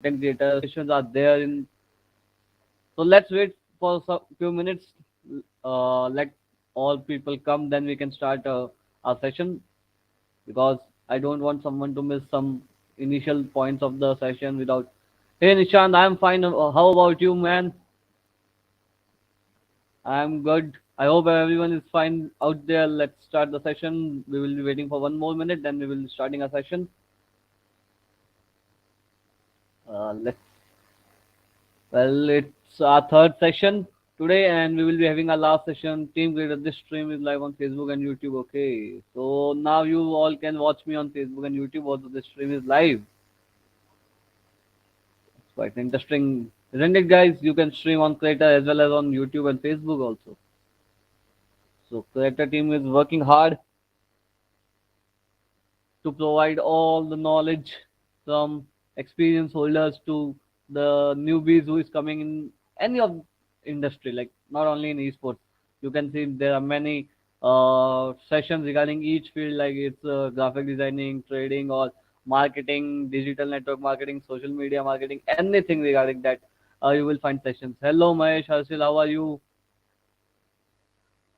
content creators sessions are there in. So let's wait for some few minutes. Let all people come, then we can start our session because I don't want someone to miss some initial points of the session without. Hey Nishant, I'm fine. How about you, man? I'm good. I hope everyone is fine out there. Let's start the session. We will be waiting for one more minute, then we will be starting our session. Let's. Well, it's our third session today, and we will be having our last session. Team Creator. This stream is live on Facebook and YouTube. Okay, so now you all can watch me on Facebook and YouTube. Also, this stream is live. It's quite interesting, isn't it, guys? You can stream on Creator as well as on YouTube and Facebook also. So, Creator team is working hard to provide all the knowledge from experience holders to the newbies who is coming in any of industry, like not only in esports. You can see there are many sessions regarding each field, like it's graphic designing, trading, or marketing, digital network marketing, social media marketing, anything regarding that. You will find sessions. Hello, Mahesh, Harshil, how are you?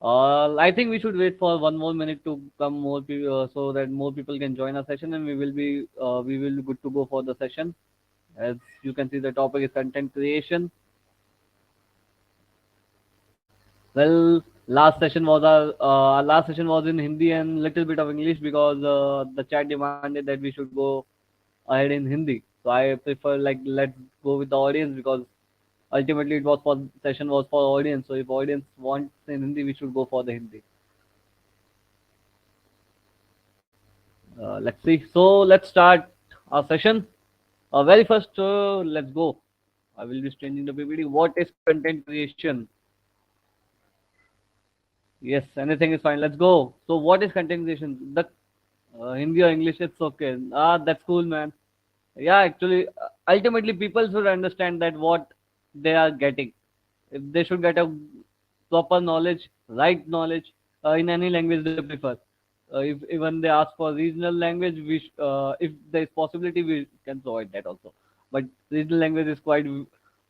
I think we should wait for one more minute to come more people, so that more people can join our session, and we will be good to go for the session. As you can see, the topic is content creation. Well, our last session was in Hindi and little bit of English because the chat demanded that we should go ahead in Hindi. So I prefer like let's go with the audience because ultimately it was for session was for audience. So if audience wants in Hindi, we should go for the Hindi. Let's see. So let's start our session. Very first, let's go. I will be changing the PPT. What is content creation? Yes, anything is fine. Let's go. So, what is content creation? The Hindi or English, it's okay. Ah, that's cool, man. Yeah, actually, ultimately, people should understand that what they are getting. If they should get a proper knowledge, right knowledge in any language they prefer. If even they ask for regional language, if there is possibility, we can provide that also. But regional language is quite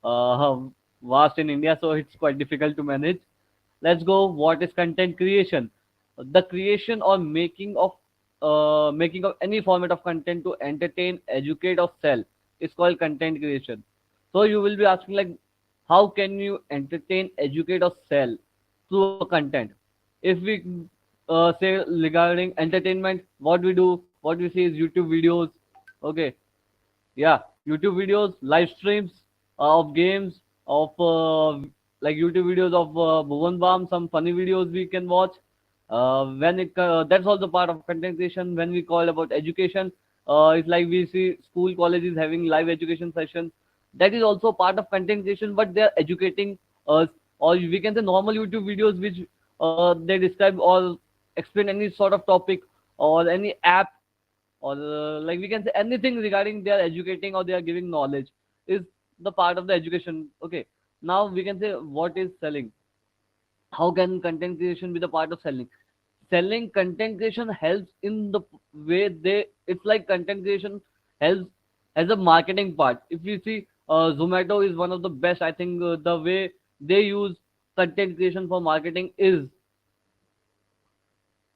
vast in India, so it's quite difficult to manage. Let's go. What is content creation? The creation or making of any format of content to entertain, educate, or sell is called content creation. So you will be asking like, how can you entertain, educate, or sell through a content? If we say regarding entertainment, what we see is YouTube videos. Okay, yeah, YouTube videos, live streams of games, of like YouTube videos of Bhuvan Bam, some funny videos we can watch. That's also part of content creation. When we call about education, it's like we see school colleges having live education sessions. That is also part of content creation, but they are educating us, or we can say normal YouTube videos which they describe or explain any sort of topic or any app or like we can say anything regarding they are educating or they are giving knowledge is the part of the education. Okay, now we can say what is selling. How can content creation be the part of selling? Selling content creation helps in the way they it's like content creation helps as a marketing part. If you see Zomato is one of the best. I think the way they use content creation for marketing is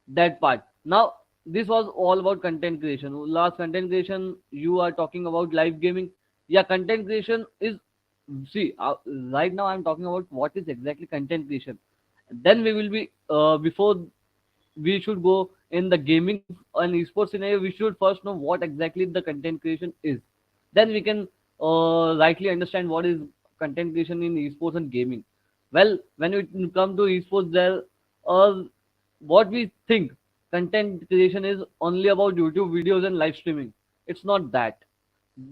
that part. Now, this was all about content creation. Last content creation, you are talking about live gaming. Yeah, content creation is see right now I'm talking about what is exactly content creation. Then we will be before we should go in the gaming and esports scenario. We should first know what exactly the content creation is. Then we can rightly understand what is content creation in esports and gaming. Well, when it come to esports, there what we think content creation is only about YouTube videos and live streaming. It's not that.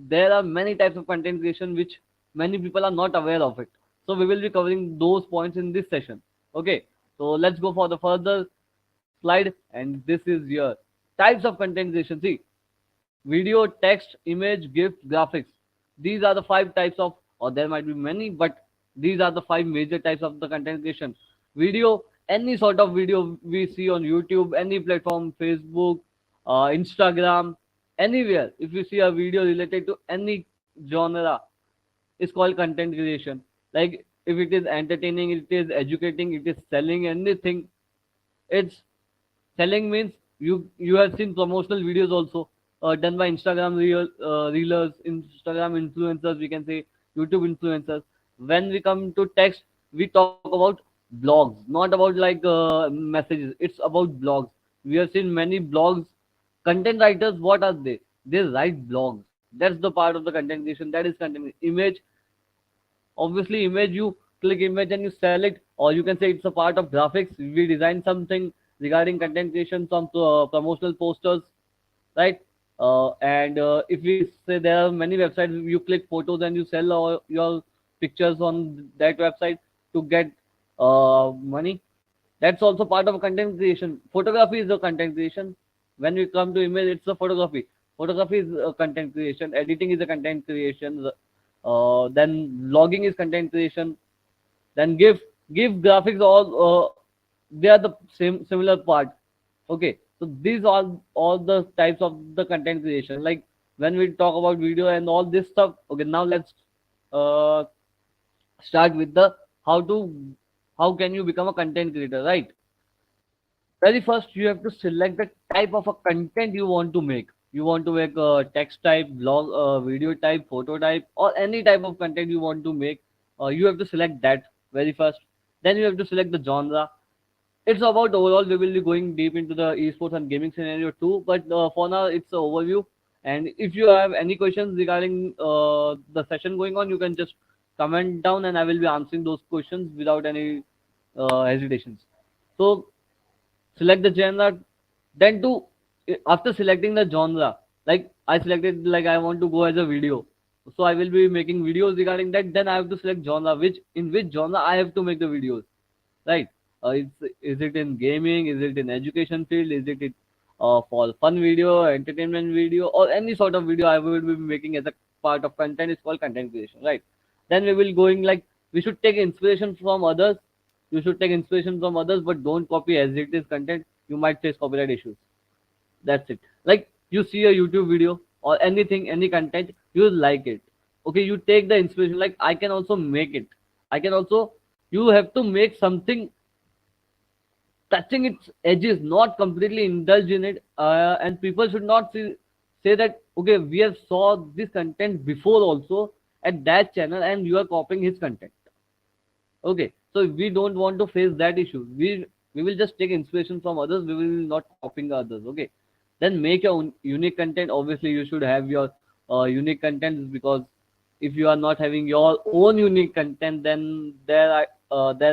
There are many types of content creation which many people are not aware of it. So we will be covering those points in this session. Okay, so let's go for the further slide, and this is your types of content creation. See, video, text, image, GIF, graphics. These are the five types of, or there might be many, but these are the five major types of the content creation. Video, any sort of video we see on YouTube, any platform, Facebook, Instagram, anywhere. If you see a video related to any genre is called content creation. Like if it is entertaining, it is educating, it is selling anything. It's selling means you have seen promotional videos also done by Instagram reelers, Instagram influencers, we can say YouTube influencers. When we come to text, we talk about blogs, not about like messages. It's about blogs. We have seen many blogs. Content writers, what are they? They write blogs. That's the part of the content creation. That is content. Image, obviously image, you click image and you sell it, or you can say it's a part of graphics. We design something regarding content creation, some promotional posters, right? And if we say there are many websites, you click photos and you sell all your pictures on that website to get money. That's also part of content creation. Photography is a content creation. When we come to image, it's a photography. Photography is a content creation. Editing is a content creation. Then logging is content creation. Then give graphics, all they are the same similar part. Okay, so these are all the types of the content creation. Like when we talk about video and all this stuff. Okay, now let's uh, start with the how to how can you become a content creator, right? Very first, you have to select the type of a content you want to make. You want to make a text type, blog, video type, photo type, or any type of content you want to make. You have to select that very first. Then you have to select the genre. It's about overall. We will be going deep into the esports and gaming scenario too. But for now, it's an overview. And if you have any questions regarding the session going on, you can just comment down, and I will be answering those questions without any hesitations. So select the genre, then to after selecting the genre, like I selected, like I want to go as a video, so I will be making videos regarding that. Then I have to select genre, which in which genre I have to make the videos, right? Is it in gaming, is it in education field, is it for fun video, entertainment video, or any sort of video I will be making as a part of content is called content creation, right? Then we will going like we should take inspiration from others. You should take inspiration from others, but don't copy as it is content. You might face copyright issues. That's it. Like you see a YouTube video or anything, any content, you like it. Okay, you take the inspiration. Like I can also make it. I can also. You have to make something touching its edges, not completely indulge in it. And people should not say that okay, we have saw this content before also at that channel, and you are copying his content. Okay, so we don't want to face that issue. We will just take inspiration from others. We will not copying others. Okay, then make your own unique content. Obviously, you should have your unique content, because if you are not having your own unique content, then there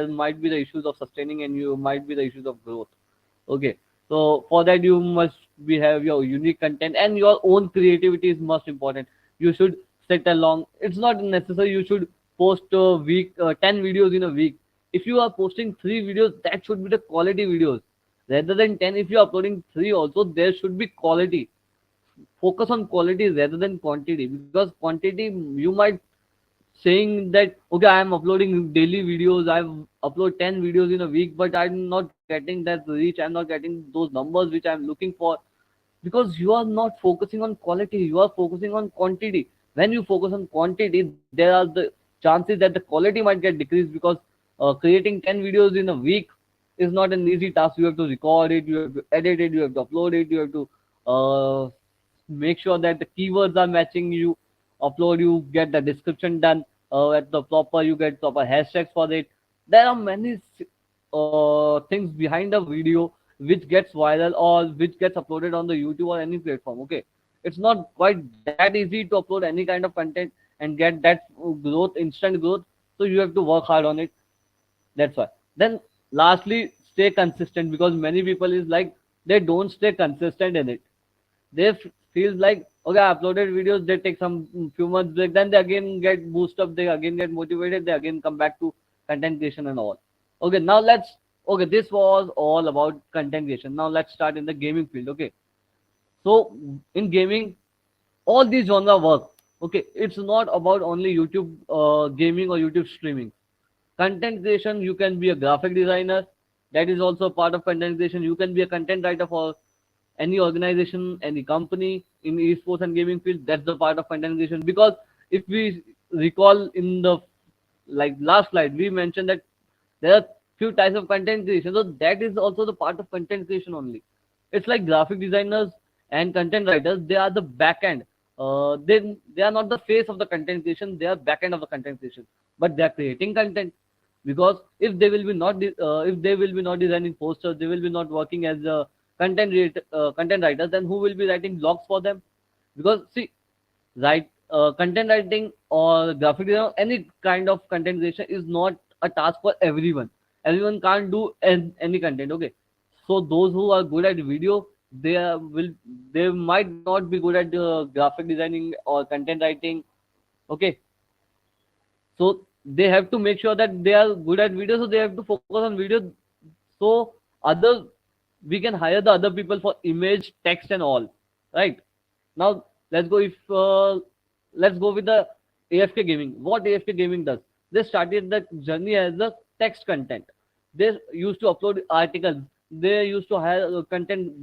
might be the issues of sustaining, and you might be the issues of growth. Okay, so for that you must be have your unique content, and your own creativity is most important. You should set along. It's not necessary you should post a week 10 videos in a week. If you are posting 3 videos, that should be the quality videos rather than 10. If you are uploading 3 also, there should be quality. Focus on quality rather than quantity, because quantity you might saying that okay, I am uploading daily videos, I've upload 10 videos in a week, but I'm not getting that reach, I'm not getting those numbers which I'm looking for, because you are not focusing on quality, you are focusing on quantity. When you focus on quantity, there are the chances that the quality might get decreased, because creating 10 videos in a week is not an easy task. You have to record it, you have to edit it, you have to upload it, you have to make sure that the keywords are matching. You upload, you get the description done at the proper, you get proper hashtags for it. There are many things behind a video which gets viral or which gets uploaded on the YouTube or any platform. Okay, it's not quite that easy to upload any kind of content and get that growth, instant growth. So you have to work hard on it. That's why. Then lastly, stay consistent, because many people is like they don't stay consistent in it. They feels like okay, I uploaded videos, they take some few months break, then they again get boost up, they again get motivated, they again come back to content creation and all. Okay, now let's okay, this was all about content creation. Now let's start in the gaming field. Okay, so in gaming, all these genre work. Okay, it's not about only YouTube gaming or YouTube streaming. Content creation, you can be a graphic designer, that is also part of content creation. You can be a content writer for any organization, any company in esports and gaming field, that's the part of content creation. Because if we recall in the like last slide, we mentioned that there are few types of content creation. So that is also the part of content creation only. It's like graphic designers and content writers. They are the back end. They are not the face of the content creation. They are back end of the content creation. But they are creating content, because if they will be not designing posters, they will be not working as a content writers. Then who will be writing blogs for them? Because see, content writing or graphic design or any kind of content creation is not a task for everyone. Everyone can't do any content. Okay, so those who are good at video, they might not be good at graphic designing or content writing. Okay, so they have to make sure that they are good at video, so they have to focus on video. So other we can hire the other people for image, text and all, right? Now let's go with the AFK Gaming. What AFK Gaming does, they started the journey as a text content. They used to upload articles. They used to hire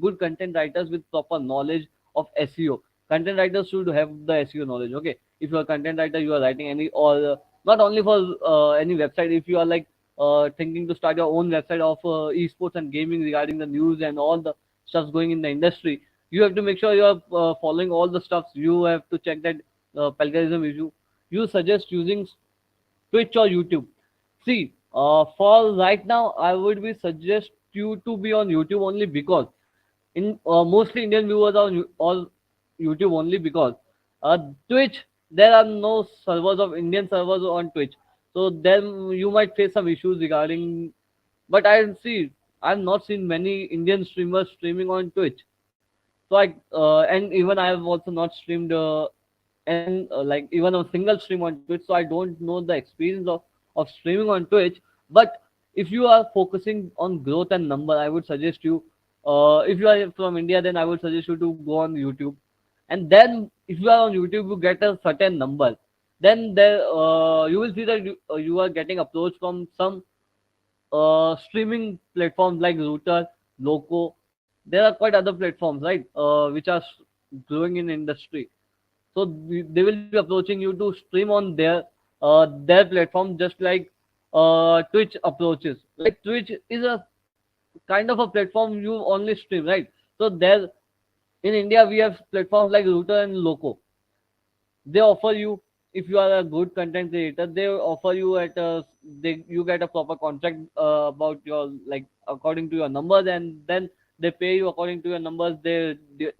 good content writers with proper knowledge of SEO. Content writers should have the SEO knowledge. Okay, if you're a content writer, you are writing any or not only for any website. If you are like thinking to start your own website of esports and gaming regarding the news and all the stuffs going in the industry, you have to make sure you are following all the stuffs. You have to check that plagiarism issue. You suggest using Twitch or YouTube. See, for right now, I would be suggest you to be on YouTube only, because in mostly Indian viewers are on all YouTube only, because uh, Twitch, there are no servers of Indian servers on Twitch, so then you might face some issues regarding. But I've not seen many Indian streamers streaming on Twitch. So and even I have also not streamed and like even a single stream on Twitch, so I don't know the experience of streaming on Twitch. But if you are focusing on growth and number, I would suggest you. If you are from India, then I would suggest you to go on YouTube, and then if you are on YouTube, you get a certain number. Then there you will see that you are getting approached from some streaming platforms like Router, Loco. There are quite other platforms, right, which are growing in industry. So they will be approaching you to stream on their platform, just like Twitch approaches. Like Twitch is a kind of a platform you only stream, right? So there in India we have platforms like Router and Loco. They offer you, if you are a good content creator, they offer you you get a proper contract about your, like, according to your numbers, and then they pay you according to your numbers. They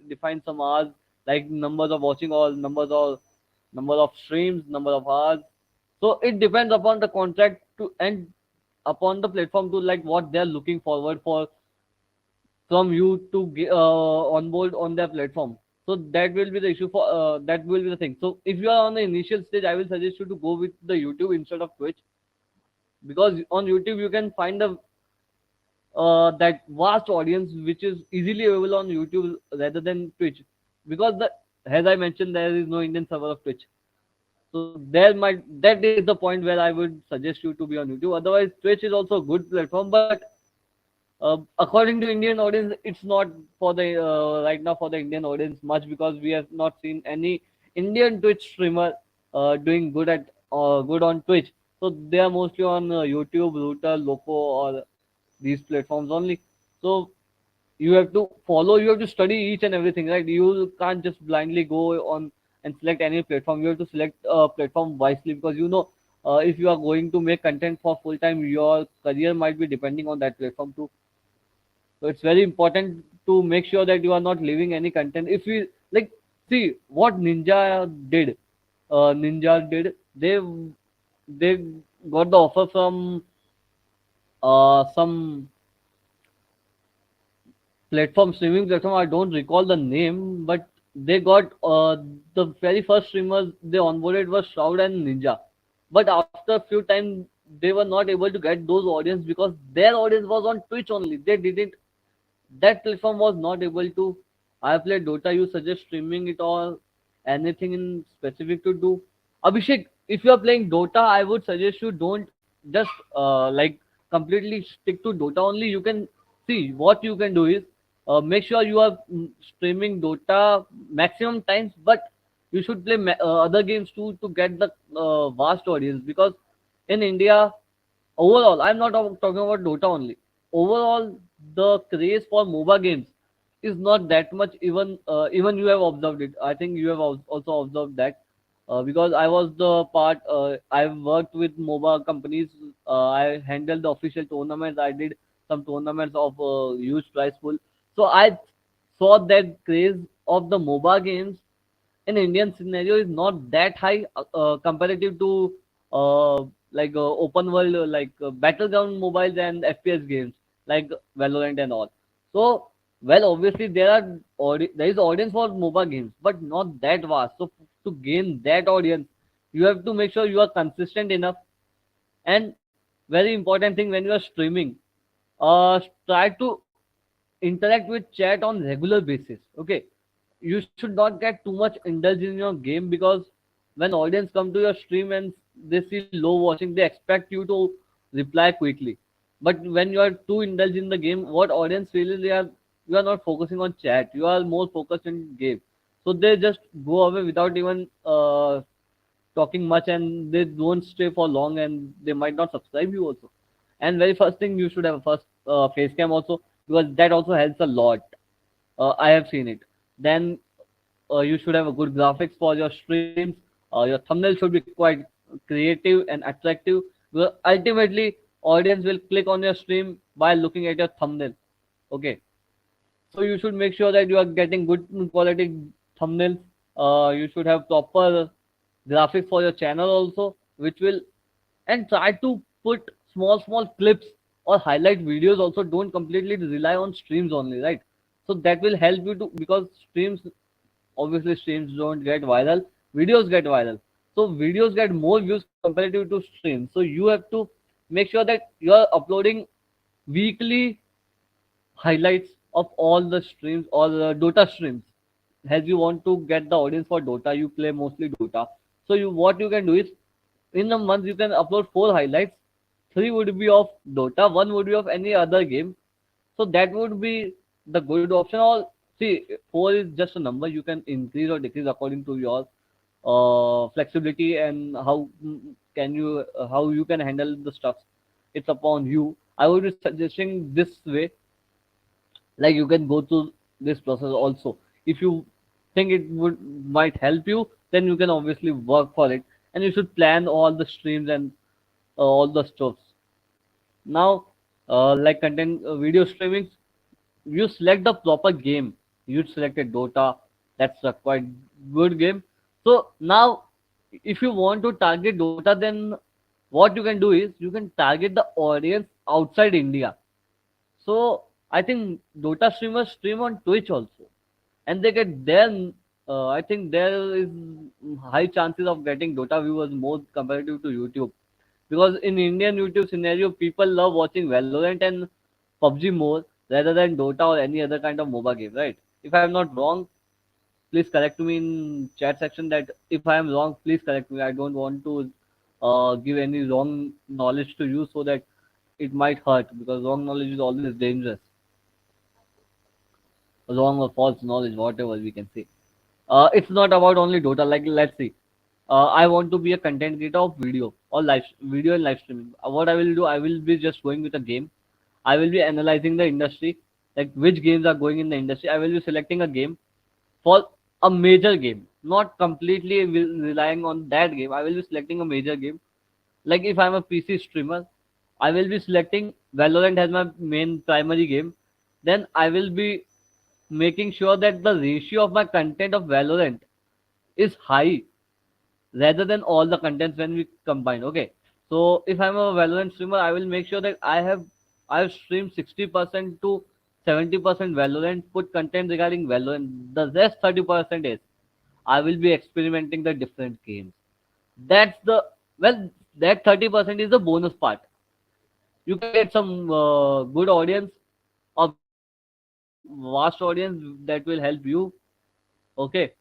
define some hours, like numbers of watching or number of streams, number of hours. So it depends upon the contract to and upon the platform to like what they're looking forward for from you to onboard on their platform. So that will be the issue for that will be the thing. So if you are on the initial stage, I will suggest you to go with the YouTube instead of Twitch, because on YouTube you can find that vast audience which is easily available on YouTube rather than Twitch, because as I mentioned, there is no Indian server of Twitch. So that is the point where I would suggest you to be on YouTube. Otherwise, Twitch is also a good platform, but according to Indian audience, it's not for the right now for the Indian audience much, because we have not seen any Indian Twitch streamer doing good on Twitch. So they are mostly on YouTube, Router, Loco, or these platforms only. So you have to study each and everything, right? You can't just blindly go on and select any platform. You have to select a platform wisely, because if you are going to make content for full time, your career might be depending on that platform too. So it's very important to make sure that you are not leaving any content. If you like, see what Ninja did. They got the offer from some platform, streaming platform. I don't recall the name, but they got the very first streamers they onboarded was Shroud and Ninja. But after a few time, they were not able to get those audience, because their audience was on Twitch only. They didn't that platform was not able to. I played Dota. You suggest streaming it or anything in specific to do? Abhishek, if you are playing Dota, I would suggest you don't just like completely stick to Dota only. You can see what you can do is make sure you are streaming Dota maximum times, but You should play other games too to get the vast audience, because in India, overall, I'm not talking about Dota only. Overall, the craze for MOBA games is not that much. Even you have observed it. I think you have also observed that, because I was the part. I've worked with MOBA companies. I handled the official tournaments. I did some tournaments of huge prize pool. So I saw that craze of the MOBA games in Indian scenario is not that high, comparative to open world, battleground mobiles and FPS games like Valorant and all. So, well, obviously there is audience for MOBA games, but not that vast. So to gain that audience, you have to make sure you are consistent enough. And very important thing, when you are streaming, try to interact with chat on regular basis. Okay, you should not get too much indulged in your game, because when audience come to your stream and they see low watching, they expect you to reply quickly. But when you are too indulged in the game, what audience feels, you are not focusing on chat, you are more focused in game. So they just go away without even talking much, and they don't stay for long, and they might not subscribe you also. And very first thing, you should have a first face cam also, because that also helps a lot. I have seen it. Then you should have a good graphics for your streams. Your thumbnail should be quite creative and attractive. Because ultimately, audience will click on your stream by looking at your thumbnail. Okay, so you should make sure that you are getting good quality thumbnails. You should have proper graphics for your channel also, which will, and try to put small clips or highlight videos also. Don't completely rely on streams only, right? So that will help you to, because streams, obviously streams don't get viral, videos get viral. So videos get more views comparative to streams. So you have to make sure that you are uploading weekly highlights of all the streams or the Dota streams. As you want to get the audience for Dota, you play mostly Dota. So you, what you can do is, in a month you can upload 4 highlights. 3 would be of Dota, one would be of any other game. So that would be the good option. Or see, 4 is just a number. You can increase or decrease according to your flexibility, and how you can handle the stuff. It's upon you. I would be suggesting this way, like you can go through this process also. If you think it would might help you, then you can obviously work for it, and you should plan all the streams and all the stuffs. Now, like content video streaming, you select the proper game. You selected Dota. That's a quite good game. So now, if you want to target Dota, then what you can do is you can target the audience outside India. So I think Dota streamers stream on Twitch also, and they get there. I think there is high chances of getting Dota viewers more comparative to YouTube, because in Indian YouTube scenario, people love watching Valorant and PUBG more rather than Dota or any other kind of MOBA game, right? If I am not wrong, please correct me in chat section. That if I am wrong, please correct me. I don't want to give any wrong knowledge to you, so that it might hurt, because wrong knowledge is always dangerous. Wrong or false knowledge, whatever we can say. It's not about only Dota. Like, let's see. I want to be a content creator of video and live streaming. What I will do, I will be just going with a game. I will be analyzing the industry, like which games are going in the industry. I will be selecting a game for a major game, not completely relying on that game. I will be selecting a major game. Like if I'm a PC streamer, I will be selecting Valorant as my main primary game. Then I will be making sure that the ratio of my content of Valorant is high rather than all the contents when we combine. Okay. So if I'm a Valorant streamer, I will make sure that I have streamed 60% to 70% Valorant, put content regarding Valorant. The rest 30% is I will be experimenting the different games. That's the, well, that 30% is the bonus part. You can get some good audience, a vast audience that will help you. Okay.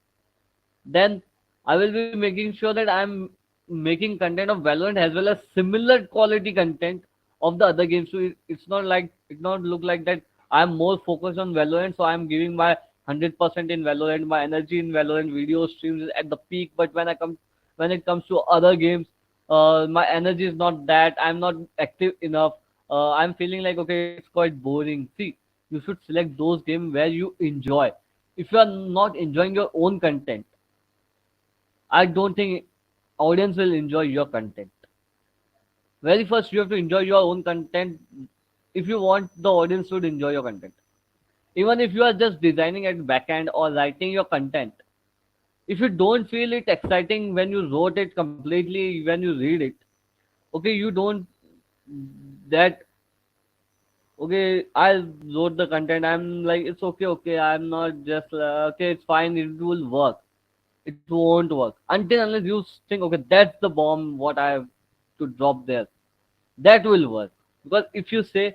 Then I will be making sure that I'm making content of Valorant as well as similar quality content of the other games. So it's not like, it not look like that I'm more focused on Valorant, so I'm giving my 100% in Valorant. My energy in Valorant video streams is at the peak. But when it comes to other games, my energy is not that. I'm not active enough. I'm feeling like okay, it's quite boring. See, you should select those games where you enjoy. If you are not enjoying your own content, I don't think audience will enjoy your content. Very first, you have to enjoy your own content if you want the audience to enjoy your content. Even if you are just designing at backend or writing your content, if you don't feel it exciting when you wrote it completely, when you read it, okay, you don't that okay. I wrote the content. I'm like it's okay, okay. I'm not just okay. It's fine. It will work. It won't work until unless you think okay, that's the bomb. What I have to drop there, that will work. Because if you say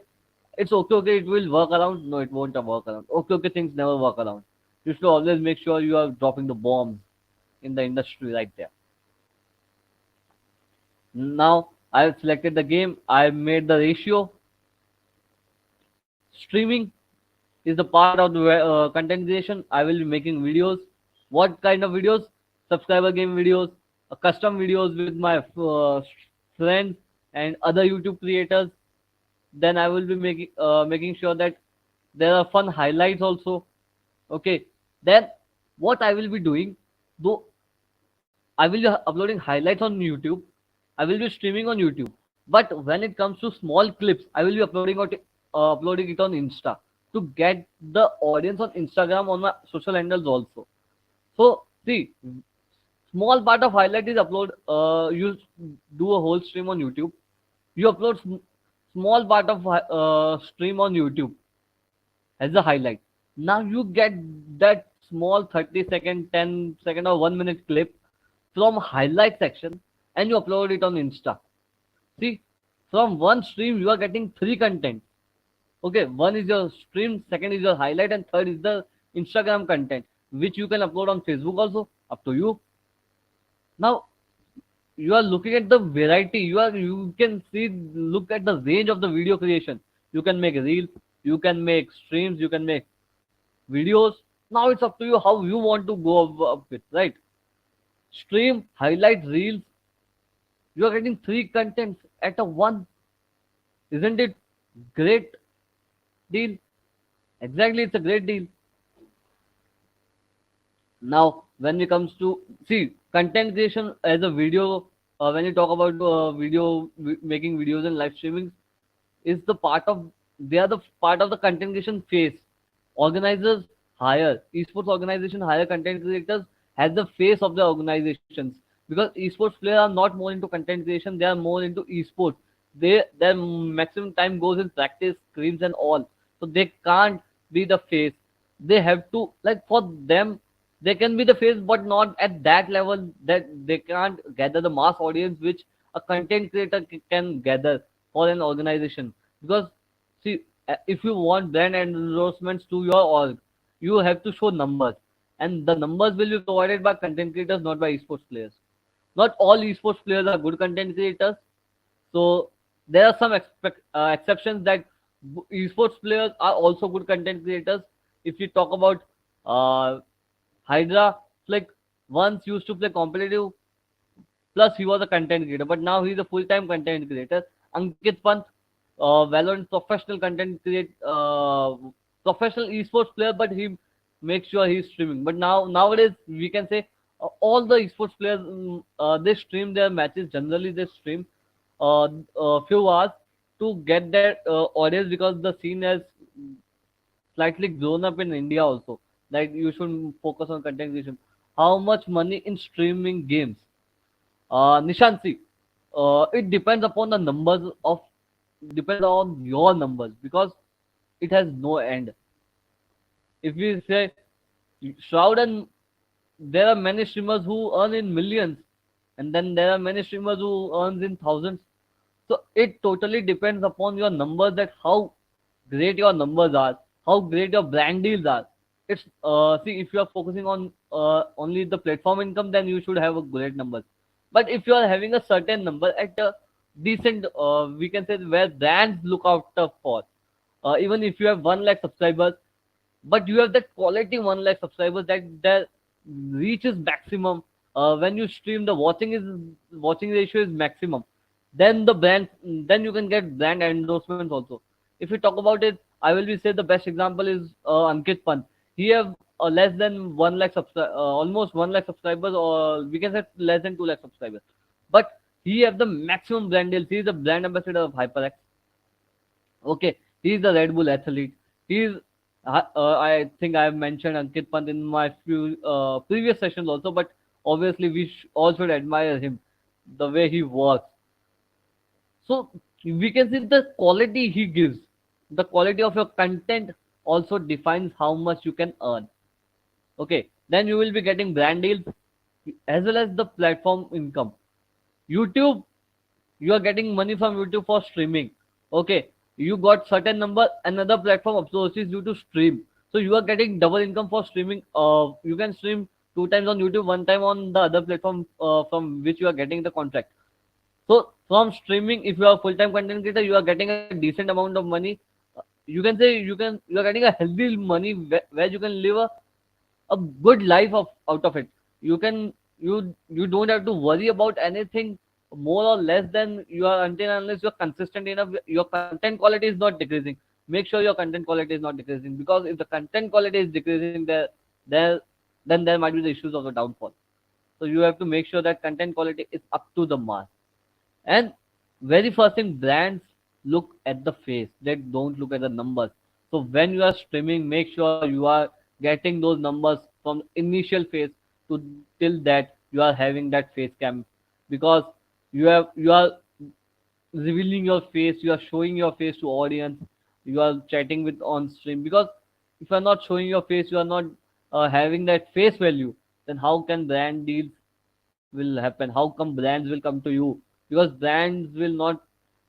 it's okay, okay, it will work around. No, it won't work around. Okay, okay, things never work around. You should always make sure you are dropping the bombs in the industry right there. Now I've selected the game. I've made the ratio. Streaming is the part of the content creation. I will be making videos. What kind of videos? Subscriber game videos, custom videos with my friends and other YouTube creators. Then I will be making sure that there are fun highlights also. Okay. Then what I will be doing, though I will be uploading highlights on YouTube. I will be streaming on YouTube. But when it comes to small clips, I will be uploading it on Insta to get the audience on Instagram on my social handles also. So see, small part of highlight is upload. You do a whole stream on YouTube. You upload small part of stream on YouTube as a highlight. Now you get that small 30-second, 10-second, or 1 minute clip from highlight section and you upload it on Insta. See, from one stream you are getting three content. Okay, one is your stream, second is your highlight, and third is the Instagram content, which you can upload on Facebook also. Up to you. Now you are looking at the variety. You can see look at the range of the video creation. You can make reels, you can make streams, you can make videos. Now it's up to you how you want to go up with, right? Stream, highlight, reels. You are getting three contents at a one. Isn't it great deal? Exactly, it's a great deal. Now, when it comes to see content creation as a video, when you talk about making videos and live streaming, is the part of they are the part of the content creation phase. Organizers hire esports organization hire content creators as the face of the organizations because esports players are not more into content creation; they are more into esports. Their maximum time goes in practice, screens, and all. So they can't be the face. They have to like for them they can be the face, but not at that level that they can't gather the mass audience which a content creator can gather for an organization. Because see, if you want brand endorsements to your org, you have to show numbers, and the numbers will be provided by content creators, not by esports players. Not all esports players are good content creators, so there are some exceptions that esports players are also good content creators. If you talk about uh, Hydra, like once used to play competitive, plus he was a content creator, but now he's a full-time content creator. Ankit Pant, Valorant professional professional esports player, but he makes sure he's streaming. But nowadays we can say all the esports players they stream their matches. Generally, they stream a few hours to get their audience because the scene has slightly grown up in India also. Like you should focus on content creation. How much money in streaming games? Nishanti, it depends upon the numbers of depends on your numbers because it has no end. If we say Shroud and there are many streamers who earn in millions, and then there are many streamers who earns in thousands. So it totally depends upon your numbers that how great your numbers are, how great your brand deals are. It's see if you are focusing on only the platform income, then you should have a great numbers. But if you are having a certain number at a decent, we can say where brands look out for, even if you have 1 lakh subscribers, but you have that quality 1 lakh subscribers that their reach is maximum. When you stream, the watching ratio is maximum. Then the brand, then you can get brand endorsements also. If you talk about it, I will be say the best example is Ankit Pant. He have less than 1 lakh almost 1 lakh subscribers, or we can say less than 2 lakh subscribers. But he have the maximum brand deals. He is the brand ambassador of HyperX. Okay, he's the Red Bull athlete. He's, I think I have mentioned Ankit Pant in my few previous sessions also, but obviously we all should admire him, the way he works. So we can see the quality he gives. The quality of your content also defines how much you can earn. Okay, then you will be getting brand deals as well as the platform income. YouTube, you are getting money from YouTube for streaming. Okay, you got certain number, another platform approaches you to stream. So you are getting double income for streaming. You can stream 2 times on YouTube, 1 time on the other platform from which you are getting the contract. So from streaming, if you are full-time content creator, you are getting a decent amount of money. You can say you are getting a healthy money where you can live a good life of out of it. You can you don't have to worry about anything more or less than you are, until unless you're consistent enough. Your content quality is not decreasing. Make sure your content quality is not decreasing, because if the content quality is decreasing, there then there might be the issues of the downfall. So you have to make sure that content quality is up to the mark. And very first thing, brands look at the face. They don't look at the numbers. So when you are streaming, make sure you are getting those numbers from initial phase to till that you are having that face cam, because you are revealing your face, you are showing your face to audience, you are chatting with on stream. Because if you are not showing your face, you are not having that face value, then how can brand deals will happen? How come brands will come to you? Because brands will not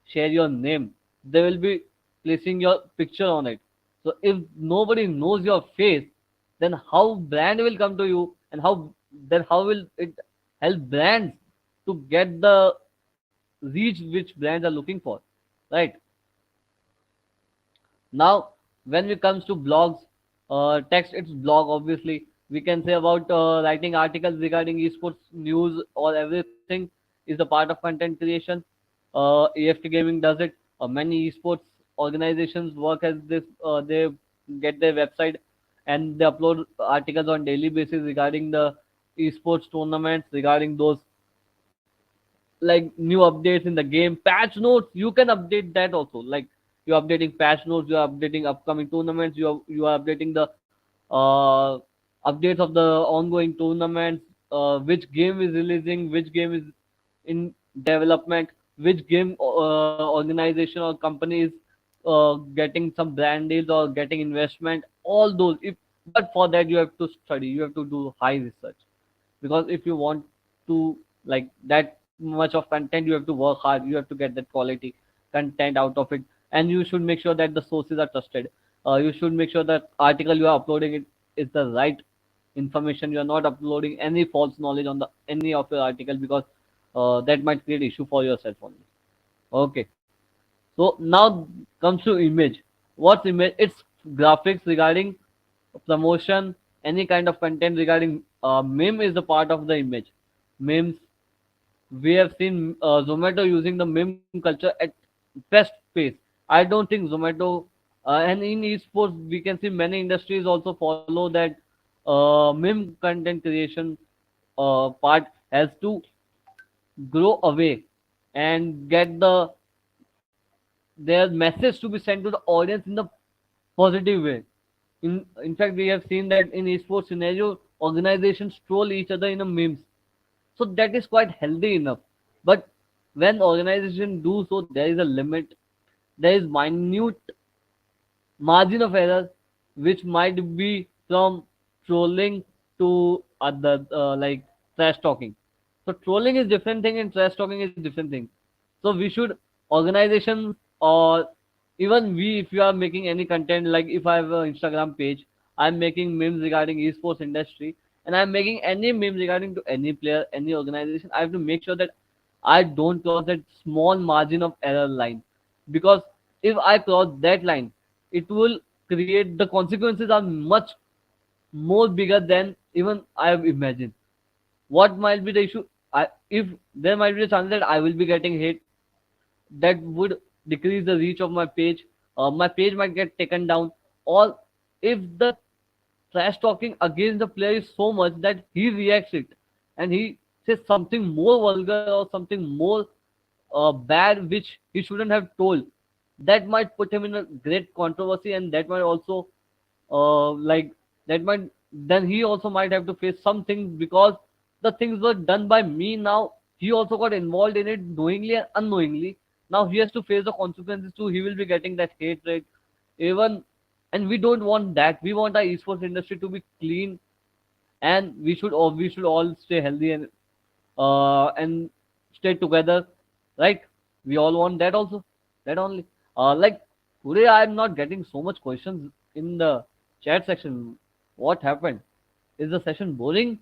share your name. They will be placing your picture on it. So if nobody knows your face, then how brand will come to you, and how will it help brands to get the reach which brands are looking for, right? Now, when it comes to blogs, text, it's blog. Obviously, we can say about writing articles regarding esports news or everything is a part of content creation. AFK Gaming does it. Many esports organizations work as this. They get their website and they upload articles on daily basis regarding the esports tournaments, regarding those like new updates in the game, patch notes. You can update that also. Like you're updating patch notes, you're updating upcoming tournaments, you are updating the uh, updates of the ongoing tournaments, which game is releasing, which game is in development, which game organization or company is getting some brand deals or getting investment, all those. If but for that you have to study, you have to do high research, because if you want to like that much of content, you have to work hard, you have to get that quality content out of it. And you should make sure that the sources are trusted. You should make sure that article you are uploading it is the right information. You are not uploading any false knowledge on the any of your article, because that might create issue for yourself only. Okay, so now comes to image. What's image? It's graphics regarding promotion, any kind of content regarding meme is a part of the image. Memes, we have seen Zomato using the meme culture at best pace. I don't think Zomato, and in esports, we can see many industries also follow that meme content creation part has to grow away and get their message to be sent to the audience in the positive way. In fact, we have seen that in esports scenario, organizations troll each other in a memes. So that is quite healthy enough. But when organizations do so, there is a limit. There is minute margin of error, which might be from trolling to other like trash talking. So trolling is different thing and trash talking is different thing. So we should organizations, or even we, if you are making any content, like if I have an Instagram page, I'm making memes regarding esports industry, and I'm making any memes regarding to any player, any organization. I have to make sure that I don't cross that small margin of error line, because if I cross that line, it will create, the consequences are much more bigger than even I have imagined. What might be the issue? If there might be a chance that I will be getting hate, that would decrease the reach of my page. My page might get taken down. Or if the trash talking against the player is so much that he reacts it and he says something more vulgar or something more bad which he shouldn't have told, that might put him in a great controversy, and that might also like that might then he also might have to face some things because the things were done by me. Now he also got involved in it knowingly and unknowingly. Now he has to face the consequences too. He will be getting that hatred even, and we don't want that. We want our esports industry to be clean, and we should all stay healthy and stay together, right? We all want that also, that only. Like today, I'm not getting so much questions in the chat section. What happened? Is the session boring?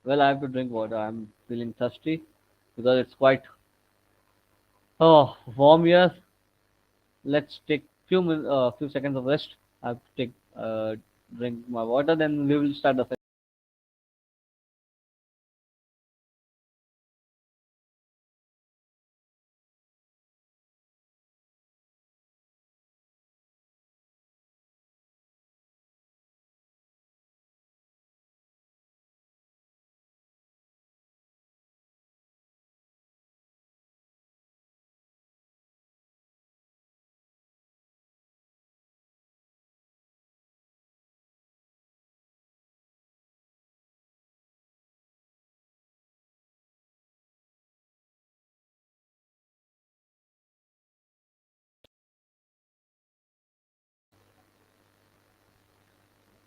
Well, I have to drink water. I'm feeling thirsty because it's quite warm here. Let's take few seconds of rest. I have to take drink my water. Then we will start the session.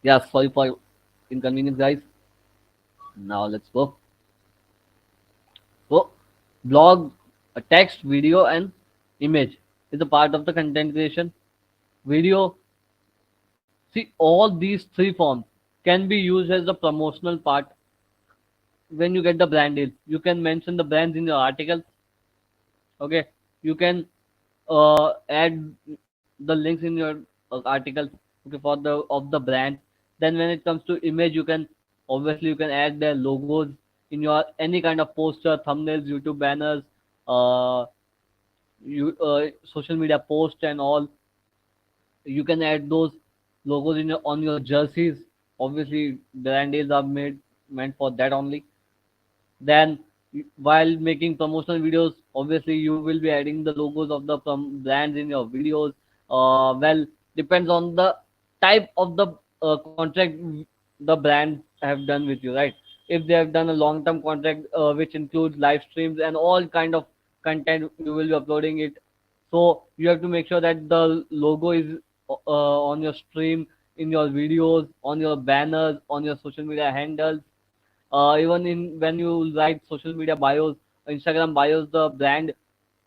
Yeah, sorry for inconvenience, guys. Now let's go. So, blog, a text, video, and image is a part of the content creation. Video, see, all these three forms can be used as the promotional part when you get the brand deal. You can mention the brands in your article. Okay, you can add the links in your article. Okay, for the of the brand. Then when it comes to image, you can obviously you can add their logos in your any kind of poster, thumbnails, YouTube banners, uh, social media post and all. You can add those logos in your on your jerseys. Obviously brand deals are made meant for that only. Then while making promotional videos, obviously you will be adding the logos of the brands in your videos. Well, depends on the type of the contract the brands have done with you, right? If they have done a long term contract which includes live streams and all kind of content, you will be uploading it. So you have to make sure that the logo is on your stream, in your videos, on your banners, on your social media handles. Even in when you write social media bios, Instagram bios, the brand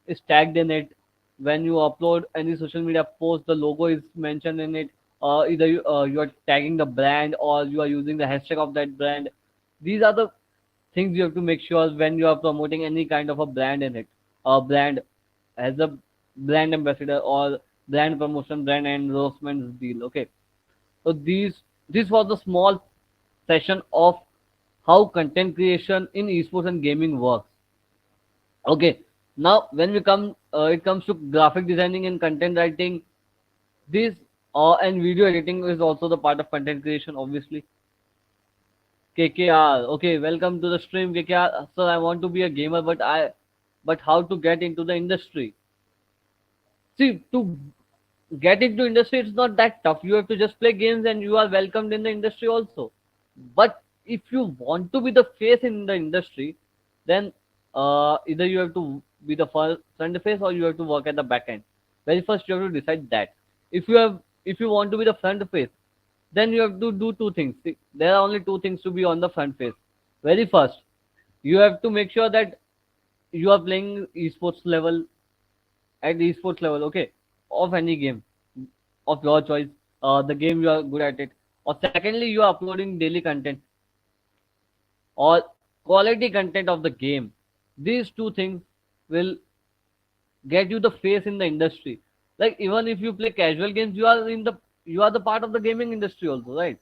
is tagged in it. When you upload any social media post, the logo is mentioned in it. Either you are tagging the brand or you are using the hashtag of that brand. These are the things you have to make sure when you are promoting any kind of a brand in it. A brand as a brand ambassador or brand promotion, brand endorsement deal. Okay, so this was the small session of how content creation in esports and gaming works. Okay, now when we come, it comes to graphic designing and content writing. This and video editing is also the part of content creation. Obviously, KKR. Okay, welcome to the stream, KKR. Sir, I want to be a gamer, but how to get into the industry? See, to get into industry, it's not that tough. You have to just play games, and you are welcomed in the industry also. But if you want to be the face in the industry, then either you have to be the front face or you have to work at the back end. Very first, you have to decide that. If you want to be the front face, then you have to do two things. See, there are only two things to be on the front face. Very first, you have to make sure that you are playing esports level at esports level, okay, of any game of your choice, the game you are good at it. Or secondly, you are uploading daily content or quality content of the game. These two things will get you the face in the industry. Like even if you play casual games, you are the part of the gaming industry also, right?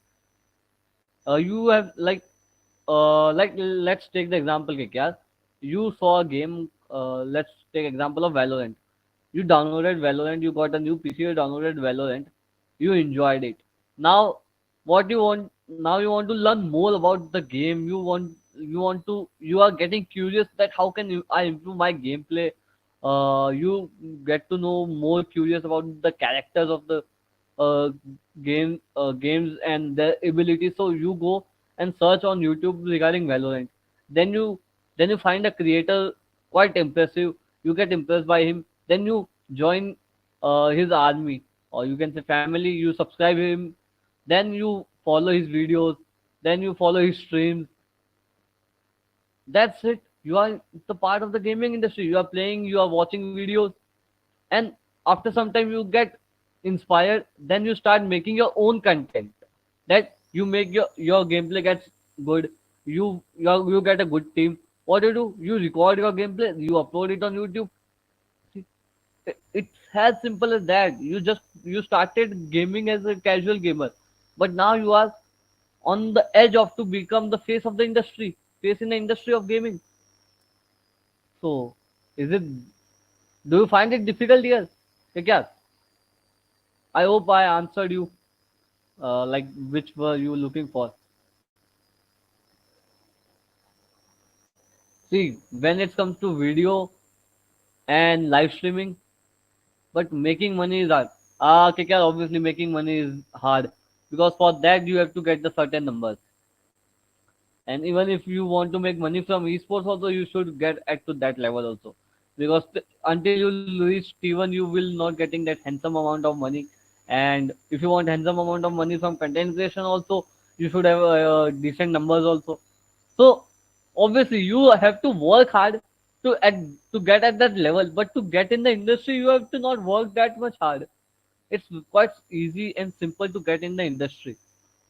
You have like let's take the example, KKR. You saw a game. Let's take example of Valorant. You downloaded Valorant. You got a new PC. You downloaded Valorant. You enjoyed it. Now, what you want? Now you want to learn more about the game. You are getting curious that how can I improve my gameplay. You get to know more curious about the characters of the uh, games and their abilities. So you go and search on YouTube regarding Valorant. Then you then you find a creator quite impressive. You get impressed by him. Then you join his army, or you can say family. You subscribe him. Then you follow his videos. Then you follow his streams. That's it. You are the part of the gaming industry. You are playing. You are watching videos, and after some time you get inspired. Then you start making your own content, that you make your gameplay gets good. You get a good team. What do? You record your gameplay, you upload it on YouTube. It's as simple as that. You started gaming as a casual gamer, but now you are on the edge of to become the face of the industry, face in the industry of gaming. So is it, do you find it difficult here? Yeah, I hope I answered you, like which were you looking for. See, when it comes to video and live streaming, but making money is hard. KK, obviously making money is hard because for that you have to get the certain numbers. And even if you want to make money from esports, also you should get at to that level also, because until you reach T1, you will not getting that handsome amount of money. And if you want handsome amount of money from content creation, also you should have decent numbers also. So obviously you have to work hard to get at that level. But to get in the industry, you have to not work that much hard. It's quite easy and simple to get in the industry.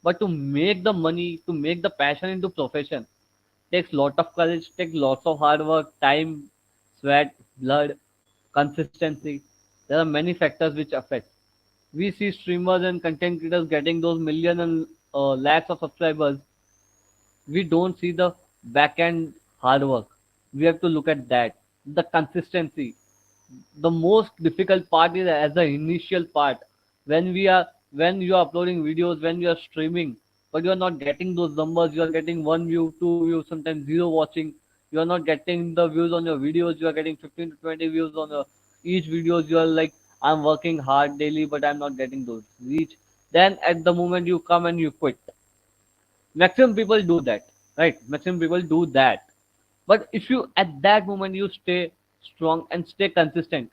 But to make the money, to make the passion into profession, takes lot of courage, takes lots of hard work, time, sweat, blood, consistency. There are many factors which affect. We see streamers and content creators getting those million and lakhs of subscribers. We don't see the back end hard work. We have to look at that. The consistency. The most difficult part is as the initial part, when you are uploading videos, when you are streaming, but you are not getting those numbers. You are getting one view, two views, sometimes zero watching. You are not getting the views on your videos. You are getting 15 to 20 views on each videos. You are like, I'm working hard daily, but I'm not getting those reach. Then at the moment you come and you quit. Maximum people do that, right? Maximum people do that. But if you at that moment you stay strong and stay consistent,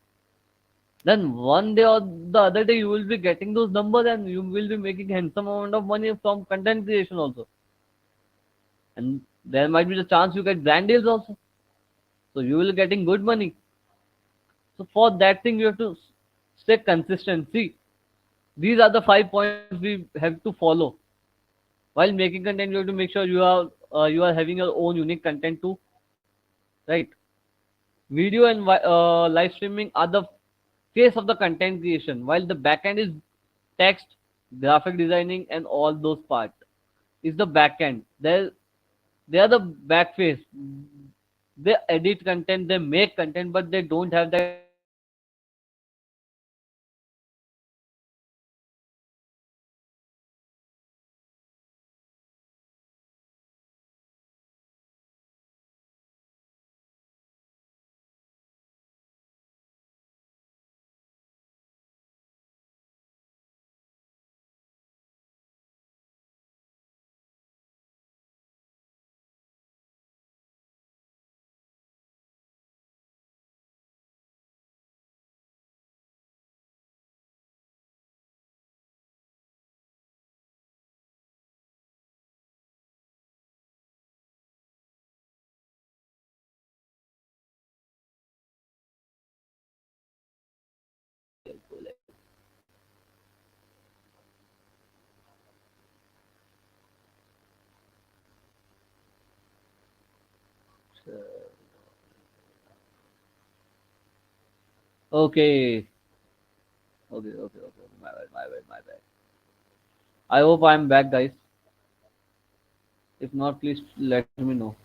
then one day or the other day you will be getting those numbers and you will be making handsome amount of money from content creation also. And there might be the chance you get brand deals also. So you will getting good money. So for that thing you have to stay consistent. See, these are the 5 points we have to follow. While making content, you have to make sure you are having your own unique content too, right? Video and live streaming are the face of the content creation, while the backend is text, graphic designing, and all those parts is the backend. They are the back face. They edit content, they make content, but they don't have that Okay. Okay, okay, okay. My bad, my bad, my bad. I hope I'm back, guys. If not, please let me know.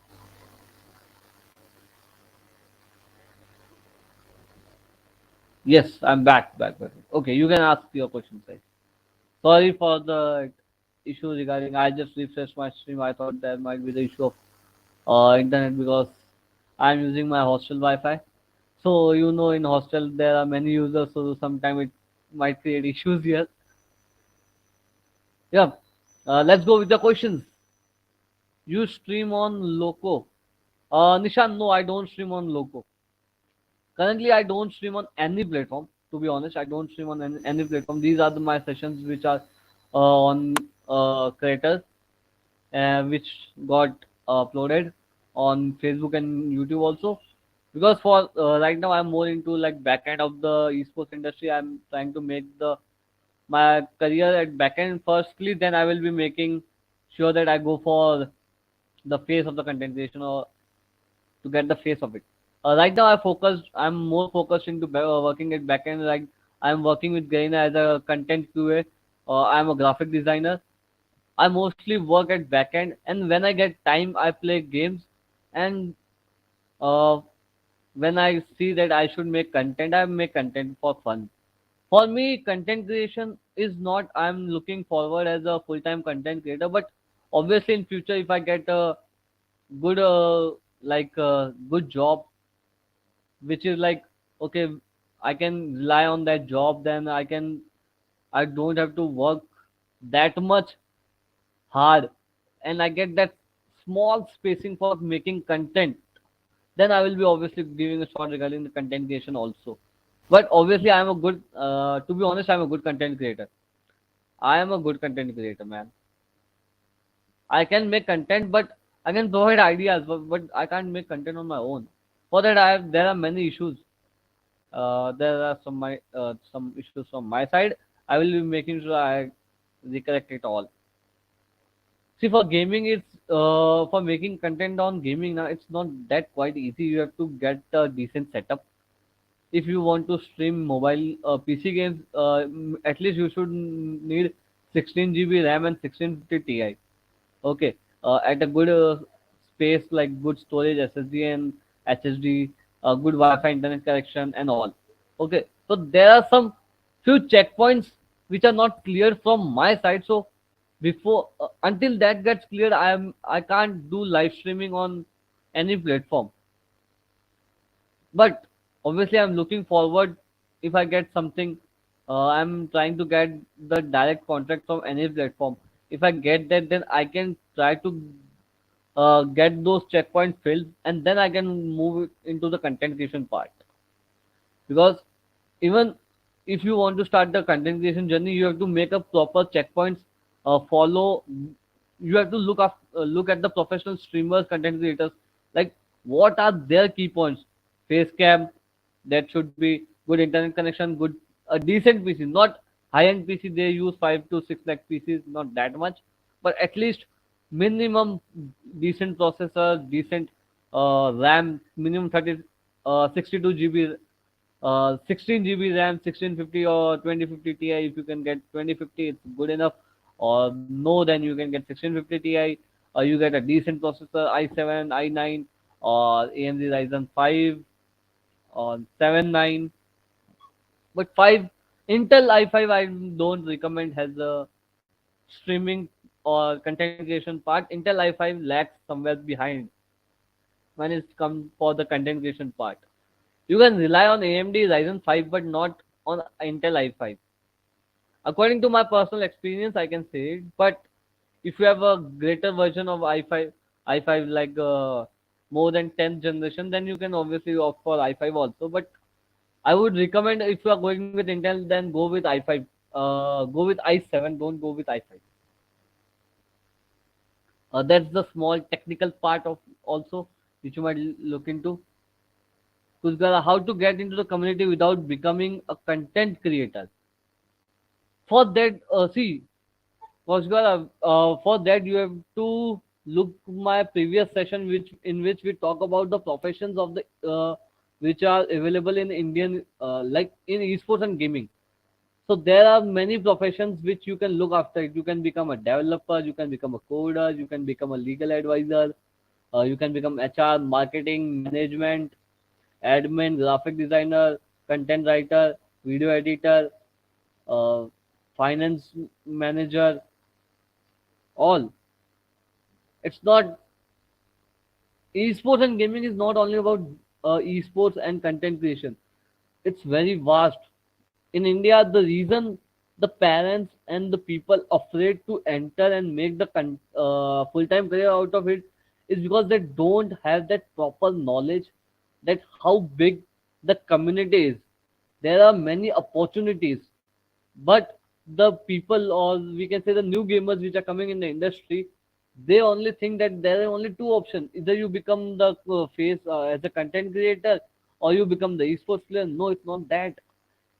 Yes, I'm back, back, back. Okay, you can ask your questions, guys. Sorry for the issue regarding. I just refreshed my stream. I thought there might be the issue of internet because I'm using my hostel Wi-Fi. So you know, in hostel there are many users, so sometimes it might create issues here. Yeah. Let's go with the questions. You stream on Loco. Nishan, no, I don't stream on Loco. Currently, I don't stream on any platform. To be honest, I don't stream on any platform. These are my sessions which are on creators, which got uploaded on Facebook and YouTube also. Because for right now, I'm more into like backend of the esports industry. I'm trying to make the my career at backend firstly. Then I will be making sure that I go for the face of the content creation or to get the face of it. Right now, I'm more focused into working at backend. Like I'm working with Garena as a content QA. I'm a graphic designer. I mostly work at backend, and when I get time, I play games. And uh, when I see that I should make content, I make content for fun. For me, content creation is not. I'm looking forward as a full-time content creator, but obviously in future, if I get a good good job which is like okay, I can rely on that job, then I don't have to work that much hard, and I get that small spacing for making content, then I will be obviously giving a shot regarding the content creation also. But obviously I am a good to be honest, I'm a good content creator. I am a good content creator, man. I can make content, but I can provide ideas, but I can't make content on my own. For that, there are many issues. There are some issues from my side. I will be making sure I recollect it all. See, for gaming, it's for making content on gaming now. It's not that quite easy. You have to get a decent setup. If you want to stream mobile PC games, at least you should need 16 GB RAM and 1650 Ti. Okay, at a good space like good storage, SSD and HSD, good Wi-Fi internet connection and all. Okay, so there are some few checkpoints which are not clear from my side. So before until that gets clear, I can't do live streaming on any platform. But obviously, I'm looking forward if I get something. I'm trying to get the direct contract from any platform. If I get that, then I can try to get those checkpoints filled, and then I can move into the content creation part. Because even if you want to start the content creation journey, you have to make a proper checkpoints. Follow. You have to look at the professional streamers, content creators, like what are their key points. Face cam, that should be good internet connection, good a decent PC, not high end PC. They use 5 to 6 lakh PCs, not that much, but at least minimum decent processor, decent RAM, minimum 62 GB, 16 GB RAM, 1650 or 2050 Ti. If you can get 2050, it's good enough. Or no, then you can get 1650 Ti. You get a decent processor, i7, i9, or AMD Ryzen 5, or 7 9. But 5 Intel i5 I don't recommend has a streaming or content creation part. Intel i5 lags somewhere behind when it comes for the content creation part. You can rely on AMD Ryzen 5, but not on Intel i5. According to my personal experience, I can say it. But if you have a greater version of i5 like more than 10th generation, then you can obviously opt for i5 also. But I would recommend if you are going with Intel, then go with i5. Go with i7. Don't go with i5. That's the small technical part of also which you might look into. Kuzgara, how to get into the community without becoming a content creator. For that, Kuzgara, for that you have to look my previous session, which in which we talk about the professions of the which are available in Indian, like in esports and gaming. So there are many professions which you can look after. You can become a developer, you can become a coder, you can become a legal advisor, you can become HR, marketing, management, admin, graphic designer, content writer, video editor, uh, finance manager, all. It's not esports and gaming is not only about esports and content creation. It's very vast. In India, the reason the parents and the people afraid to enter and make the full-time career out of it is because they don't have that proper knowledge that how big the community is. There are many opportunities, but the people, or we can say the new gamers which are coming in the industry, they only think that there are only two options: either you become the face as a content creator, or you become the esports player. No, it's not that.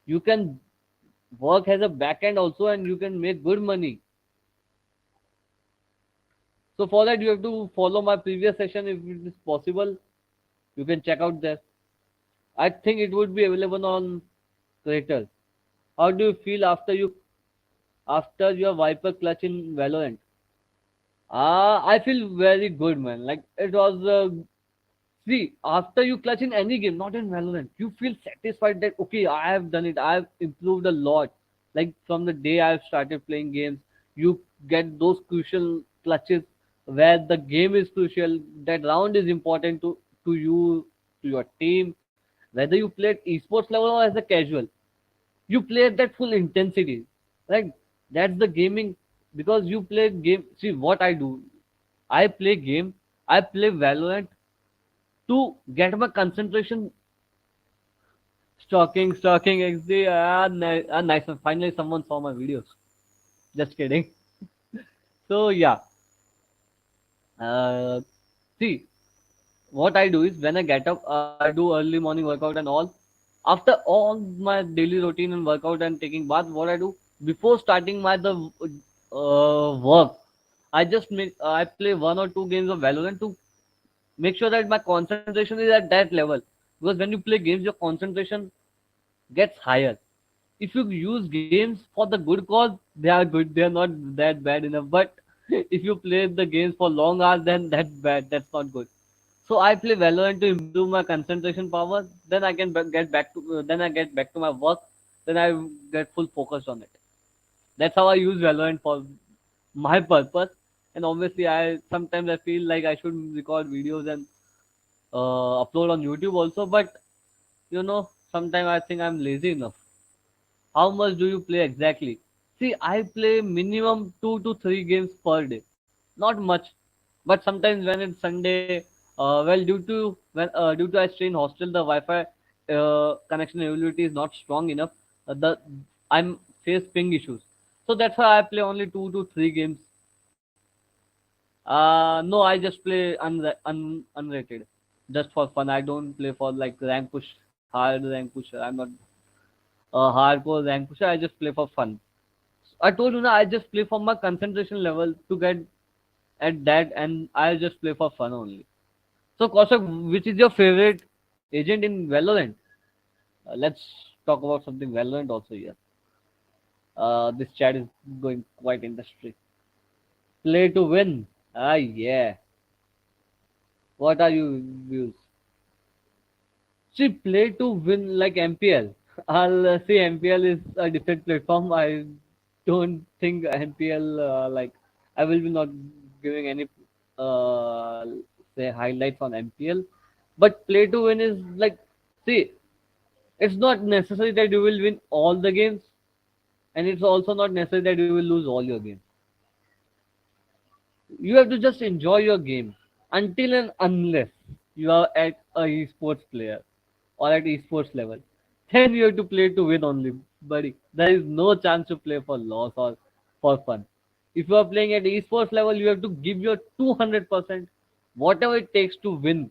You can work as a backend also, and you can make good money. So for that, you have to follow my previous session if it is possible. You can check out there. I think it would be available on Creator. How do you feel after your Viper clutch in Valorant? I feel very good, man. Like it was. See, after you clutch in any game, not in Valorant, you feel satisfied that okay, I have done it. I have improved a lot. Like from the day I've started playing games, you get those crucial clutches where the game is crucial. That round is important to you, to your team. Whether you play at esports level or as a casual, you play at that full intensity. Right? That's the gaming because you play game. See what I do. I play game. I play Valorant to get my concentration. Stalking XD. Nice one. Finally, someone saw my videos. Just kidding. So yeah, uh, see what I do is when I get up, I do early morning workout and all. After all my daily routine and workout and taking bath, what I do before starting my the work, I just make I play one or two games of Valorant to make sure that my concentration is at that level. Because when you play games, your concentration gets higher. If you use games for the good cause, they are good. They are not that bad enough. But if you play the games for long hours, then that's bad. That's not good. So I play Valorant to improve my concentration power. Then I can then I get back to my work. Then I get full focused on it. That's how I use Valorant for my purpose. And obviously, I sometimes I feel like I should record videos and upload on YouTube also. But sometimes I think I'm lazy enough. How much do you play exactly? See, I play minimum 2 to 3 games per day. Not much, but sometimes when it's Sunday, well, due to I stay in hostel, the Wi-Fi connection availability is not strong enough. The I'm face ping issues, so that's why I play only 2 to 3 games. No, I just play unrated, just for fun. I don't play for like rank push, hard rank pusher. I'm not a hardcore rank pusher. I just play for fun. I told you na, I just play for my concentration level to get at that, and I just play for fun only. So, Kaushik, which is your favorite agent in Valorant? Let's talk about something Valorant also here. This chat is going quite industry. Play to win. Ah, yeah. What are you views? See, play to win like MPL. I'll say MPL is a different platform. I don't think MPL like I will be not giving any uh, say highlights on MPL. But play to win is like, see, it's not necessary that you will win all the games, and it's also not necessary that you will lose all your games. You have to just enjoy your game until and unless you are at a esports player or at esports level. Then you have to play to win only, buddy. There is no chance to play for loss or for fun. If you are playing at esports level, you have to give your 200%, whatever it takes to win.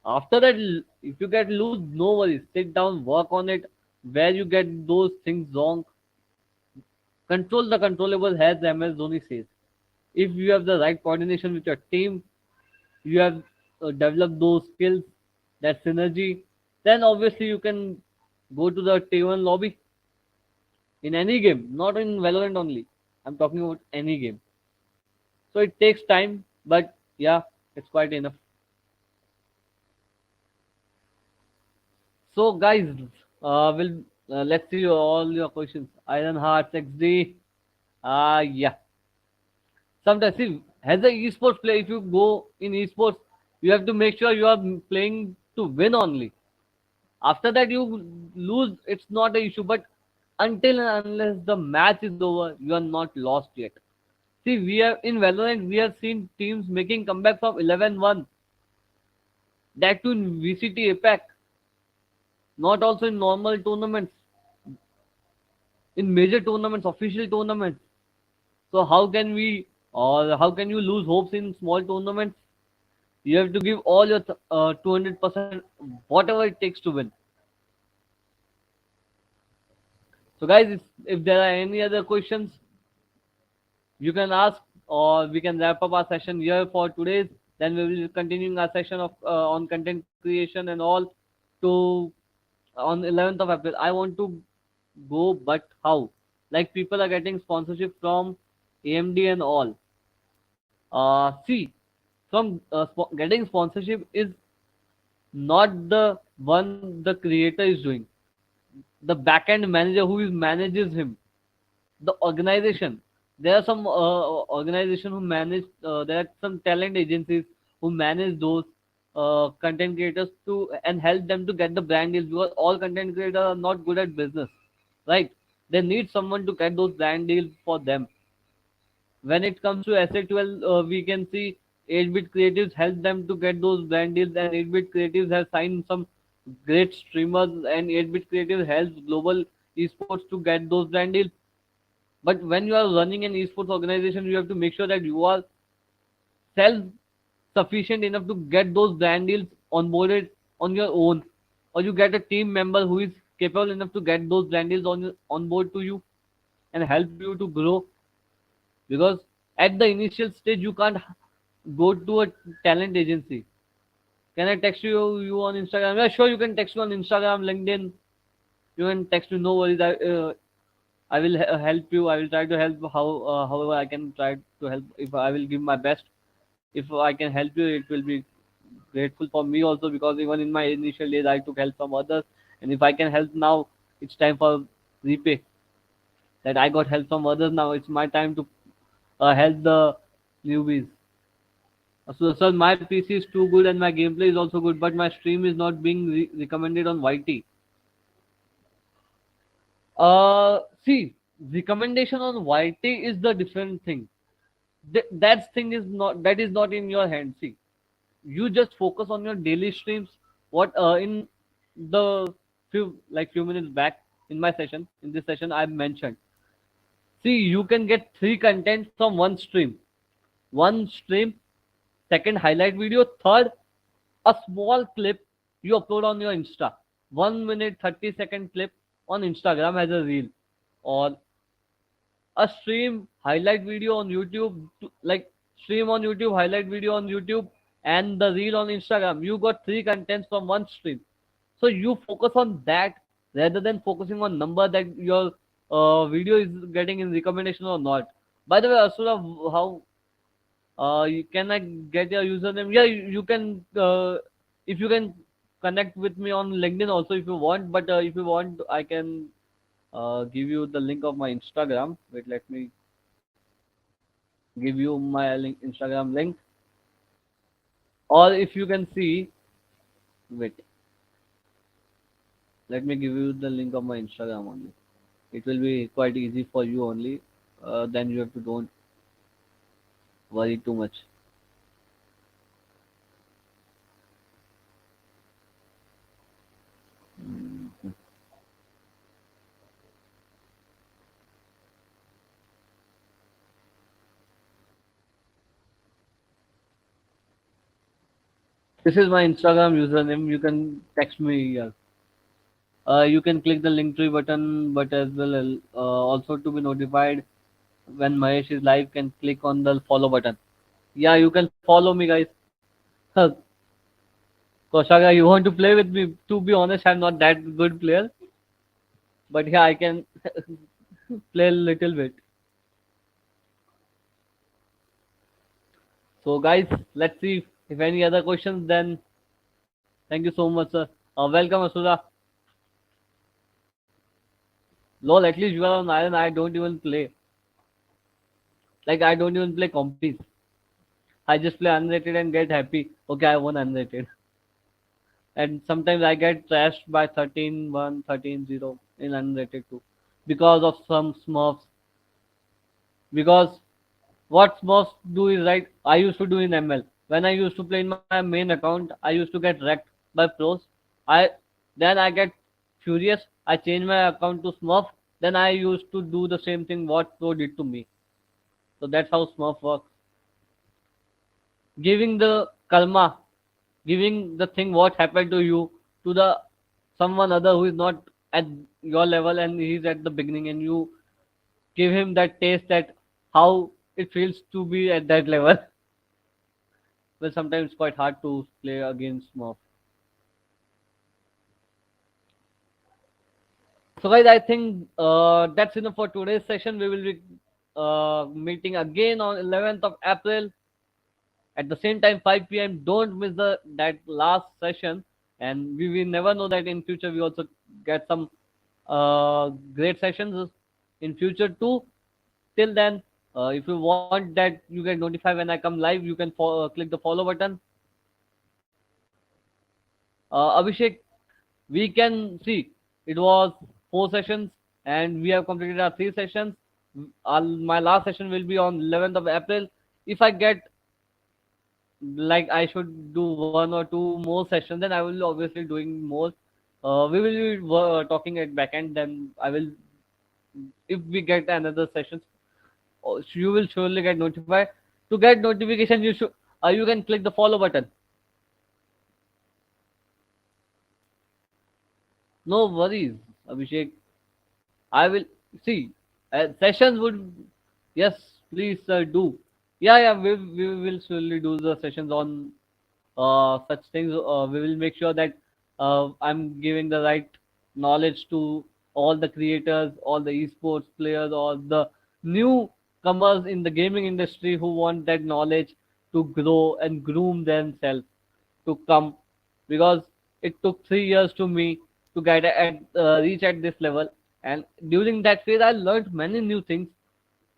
After that, if you get lose, no worries. Sit down, work on it. Where you get those things wrong, control the controllable, as MS Dhoni says. If you have the right coordination with your team, you have developed those skills, that synergy. then obviously you can go to the T1 lobby in any game, not in Valorant only. I'm talking about any game. So it takes time, but yeah, it's quite enough. So guys, we'll let's see all your questions. Iron Hearts XD. Yeah. Sometimes see, as a esports player, if you go in esports, you have to make sure you are playing to win only. After that, you lose. It's not an issue. But until and unless the match is over, you are not lost yet. See, we have in Valorant, we have seen teams making comeback from 11-1. That too in VCT APAC, not also in normal tournaments, in major tournaments, official tournaments. So how can we or how can you lose hopes in small tournaments? You have to give all your 200%, whatever it takes to win. So guys, if there are any other questions, you can ask, or we can wrap up our session here for today's. Then we will be continuing our session of on content creation and all to on 11th of April. I want to go, but how? Like people are getting sponsorship from AMD and all. See, from getting sponsorship is not the one the creator is doing. The backend manager who is manages him, the organization. There are some organization who manage. There are some talent agencies who manage those content creators to and help them to get the brand deals because all content creators are not good at business, right? They need someone to get those brand deals for them. When it comes to SA12, we can see 8-bit creatives help them to get those brand deals, and 8-bit creatives have signed some great streamers, and 8-bit creatives helps global esports to get those brand deals. But when you are running an esports organization, you have to make sure that you are self sufficient enough to get those brand deals onboarded on your own, or you get a team member who is capable enough to get those brand deals on board to you and help you to grow. Because at the initial stage, you can't go to a talent agency. Can I text you on Instagram? Yeah, sure, you can text me on Instagram, LinkedIn. You can text me, no worries. I will help you. I will try to help however I can try to help. If I will give my best, if I can help you, it will be grateful for me also because even in my initial days I took help from others, and if I can help now, it's time for repay. That I got help from others now. It's my time to help the newbies. So, sir, my PC is too good and my gameplay is also good, but my stream is not being recommended on YT. See, recommendation on YT is the different thing. That thing is not in your hand. See, you just focus on your daily streams. What in the few minutes back in this session I mentioned. See, you can get three content from one stream. One stream, second highlight video, third a small clip you upload on your Insta. 1 minute 30-second clip on Instagram as a reel, or a stream highlight video on YouTube, like stream on YouTube, highlight video on YouTube, and the reel on Instagram. You got three contents from one stream. So you focus on that rather than focusing on number that your video is getting in recommendation or not. By the way, Asura, how can I get your username? Yeah, you can if you can connect with me on LinkedIn also if you want. But if you want, I can give you the link of my Instagram. Wait, let me give you my Instagram link. Or if you can see, wait, let me give you the link of my Instagram only. It will be quite easy for you only. Then you have to don't worry too much. Mhm. This is my Instagram username. You can text me here. You can click the link tree button, but as well also to be notified when Mahesh is live, can click on the follow button. Yeah, you can follow me, guys. Koshaka, you want to play with me? To be honest, I'm not that good player, but yeah, I can play a little bit. So, guys, let's see if any other questions. Then, thank you so much, sir. Welcome, Asura. Lol, at least you are on Iron. I don't even play. Like, I don't even play compete. I just play unrated and get happy. Okay, I won unrated. And sometimes I get trashed by 13-1, 13-0 in unrated too. Because of some Smurfs. Because what Smurfs do is right, I used to do in ML. When I used to play in my main account, I used to get wrecked by pros. I then I get furious. I change my account to Smurf. Then I used to do the same thing what pro did to me. So that's how Smurf works. Giving the karma, giving the thing what happened to you to the someone other who is not at your level and he's at the beginning, and you give him that taste that how it feels to be at that level. Well, sometimes it's quite hard to play against Smurf. So guys, I think that's enough for today's session. We will be meeting again on 11th of April at the same time 5 p.m. Don't miss the that last session, and we will never know that in future we also get some great sessions in future too. Till then, if you want that you get notified when I come live, you can click the follow button. Abhishek, we can see it was 4 sessions and we have completed our 3 sessions. My last session will be on 11th of April. If I get like I should do 1 or 2 more sessions, then I will obviously doing more. We will be talking at backend. Then I will, if we get another sessions, you will surely get notified. To get notification, you can click the follow button. No worries, Abhishek. I will see. Sessions would, yes, please do. Yeah, yeah, we will surely do the sessions on such things. We will make sure that I'm giving the right knowledge to all the creators, all the esports players, all the newcomers in the gaming industry who want that knowledge to grow and groom themselves to come, because it took 3 years to me to get at reach at this level, and during that phase I learned many new things,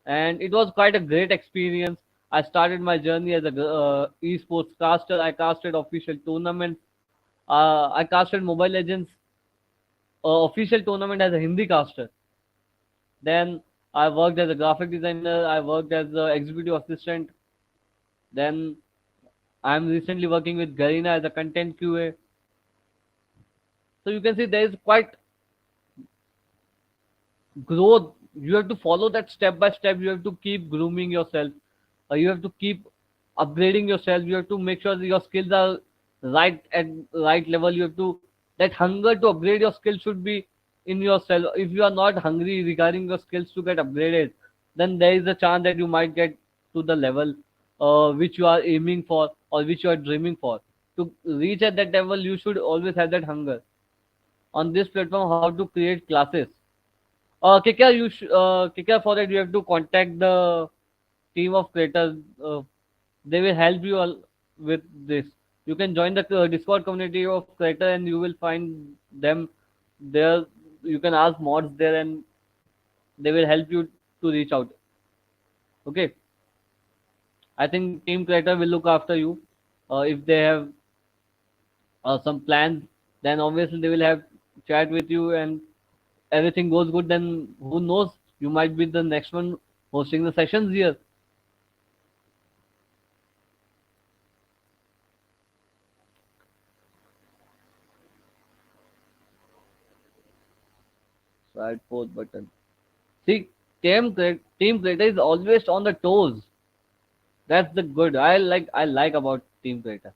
and it was quite a great experience. I started my journey as a esports caster. I casted official tournaments. I casted Mobile Legends official tournament as a Hindi caster. Then I worked as a graphic designer. I worked as an executive assistant. Then I'm recently working with Garena as a content QA. So you can see there is quite growth. You have to follow that step by step. You have to keep grooming yourself. You have to keep upgrading yourself. You have to make sure that your skills are right at right level. You have to, that hunger to upgrade your skills should be in yourself. If you are not hungry regarding your skills to get upgraded, then there is a chance that you might get to the level which you are aiming for or which you are dreaming for. To reach at that level, you should always have that hunger. On this platform, how to create classes. KK, KK, for that you have to contact the team of creators. They will help you all with this. You can join the Discord community of creator and you will find them there. You can ask mods there and they will help you to reach out. Okay. I think team creator will look after you. If they have some plans, then obviously they will have chat with you, and everything goes good, then who knows, you might be the next one hosting the sessions here. Right, fourth button. See, team creator is always on the toes. That's the good I like about team creator.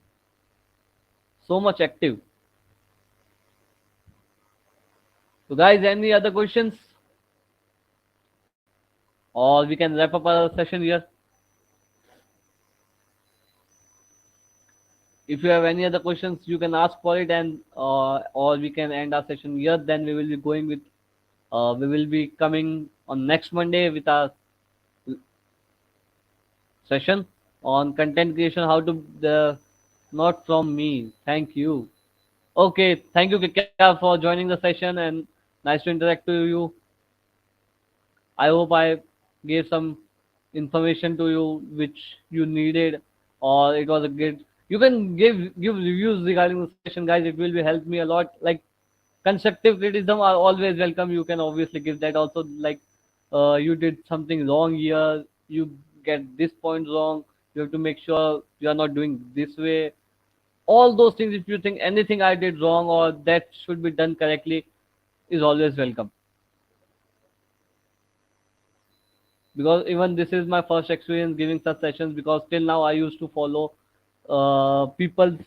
So much active. So guys, any other questions? Or we can wrap up our session here. If you have any other questions, you can ask for it, and or we can end our session here. Then we will be going with we will be coming on next Monday with our session on content creation. How to the not from me. Thank you. Okay, thank you, Kika, for joining the session, and nice to interact to you. I hope I gave some information to you which you needed, or it was a good. You can give reviews regarding the session, guys. It will be help me a lot. Like constructive criticism are always welcome. You can obviously give that also. Like you did something wrong here. You get this point wrong. You have to make sure you are not doing this way. All those things. If you think anything I did wrong or that should be done correctly, is always welcome. Because even this is my first experience giving such sessions, because till now I used to follow people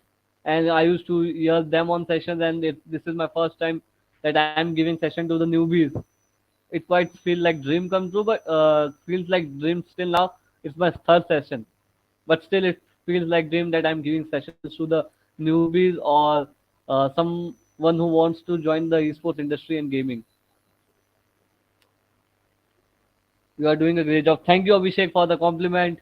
and I used to hear them on sessions, and this is my first time that I am giving session to the newbies. It quite feel like dream come true, but feels like dream still now. It's my third session, but still it feels like dream that I'm giving sessions to the newbies or someone who wants to join the esports industry and gaming. You are doing a great job. Thank you, Abhishek, for the compliment.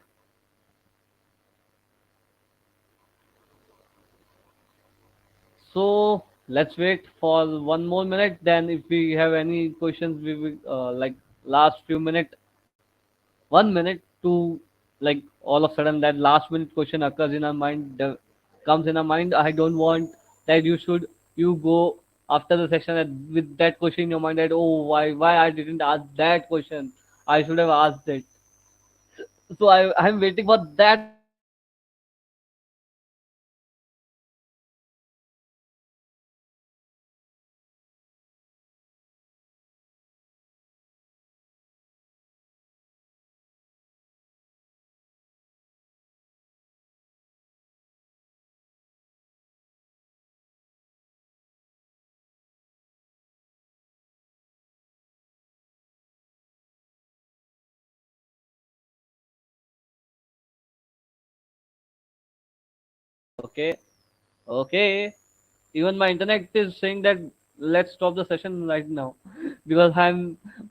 So let's wait for one more minute. Then, if we have any questions, we will like last few minute, 1 minute to like all of a sudden that last minute question occurs in our mind, comes in our mind. I don't want that you go after the session with that question in your mind that, oh, why I didn't ask that question. I should have asked it. So I'm waiting for that moment to come in my mind. So I will be asking that question to the newbies or someone who wants to join the esports industry and gaming. Okay, okay. Even my internet is saying that let's stop the session right now because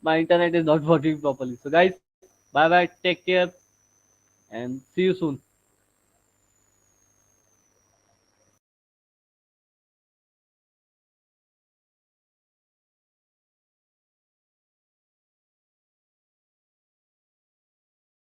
my internet is not working properly. So guys, bye bye, take care, and see you soon.